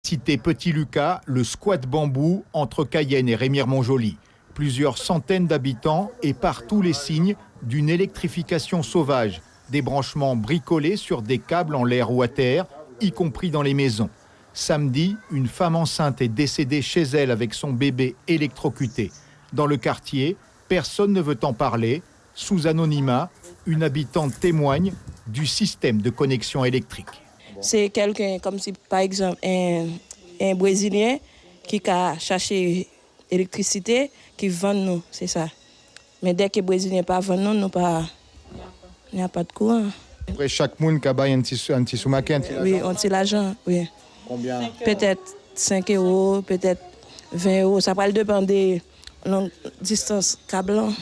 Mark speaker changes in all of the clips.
Speaker 1: Cité Petit Lucas, le squat bambou entre Cayenne et Remire-Montjoly. Plusieurs centaines d'habitants et partout les signes d'une électrification sauvage. Des branchements bricolés sur des câbles en l'air ou à terre, y compris dans les maisons. Samedi, une femme enceinte est décédée chez elle avec son bébé électrocuté. Dans le quartier, personne ne veut en parler. Sous anonymat, une habitante témoigne du système de connexion électrique.
Speaker 2: C'est quelqu'un, comme si par exemple un Brésilien qui a cherché l'électricité, qui vend nous, c'est ça. Mais dès que les Brésiliens ne vend nous, il n'y a pas de courant.
Speaker 1: Après, chaque monde qui a un petit sous-maquin.
Speaker 2: Oui, on tire l'argent, oui.
Speaker 1: Combien?
Speaker 2: Peut-être 5 €, peut-être 20 €. Ça va dépendre des longues distances câblant.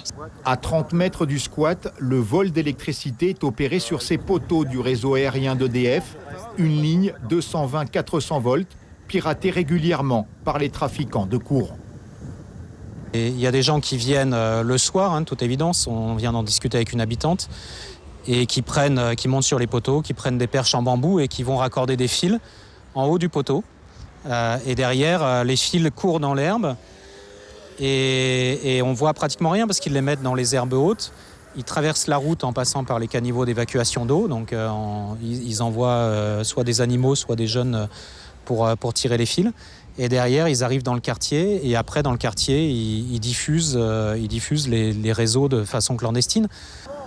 Speaker 1: À 30 mètres du squat, le vol d'électricité est opéré sur ces poteaux du réseau aérien d'EDF. Une ligne 220-400 volts, piratée régulièrement par les trafiquants de courant.
Speaker 3: Et il y a des gens qui viennent le soir, toute évidence, on vient d'en discuter avec une habitante, et qui montent sur les poteaux, qui prennent des perches en bambou et qui vont raccorder des fils en haut du poteau. Et derrière, les fils courent dans l'herbe et on voit pratiquement rien parce qu'ils les mettent dans les herbes hautes. Ils traversent la route en passant par les caniveaux d'évacuation d'eau, donc ils envoient soit des animaux, soit des jeunes pour tirer les fils. Et derrière, ils arrivent dans le quartier et après, dans le quartier, ils diffusent les réseaux de façon clandestine.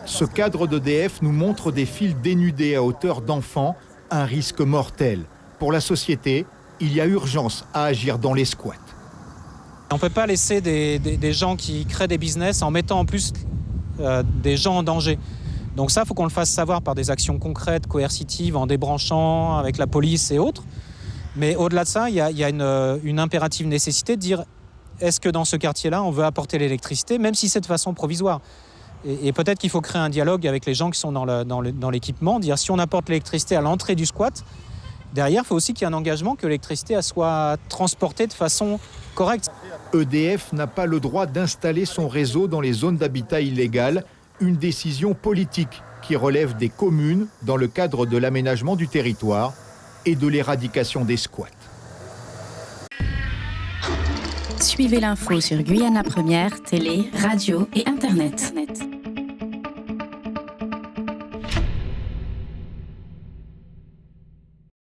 Speaker 1: Ce cadre d'EDF nous montre des fils dénudés à hauteur d'enfants, un risque mortel. Pour la société, il y a urgence à agir dans les squats.
Speaker 3: On ne peut pas laisser des gens qui créent des business en mettant en plus des gens en danger. Donc ça, il faut qu'on le fasse savoir par des actions concrètes, coercitives, en débranchant avec la police et autres. Mais au-delà de ça, il y a une impérative nécessité de dire est-ce que dans ce quartier-là, on veut apporter l'électricité, même si c'est de façon provisoire. Et peut-être qu'il faut créer un dialogue avec les gens qui sont dans l'équipement, dire si on apporte l'électricité à l'entrée du squat, derrière, il faut aussi qu'il y ait un engagement que l'électricité soit transportée de façon correcte.
Speaker 1: EDF n'a pas le droit d'installer son réseau dans les zones d'habitat illégal, une décision politique qui relève des communes dans le cadre de l'aménagement du territoire et de l'éradication des squats.
Speaker 4: Suivez l'info sur Guyana Première, télé, radio et Internet.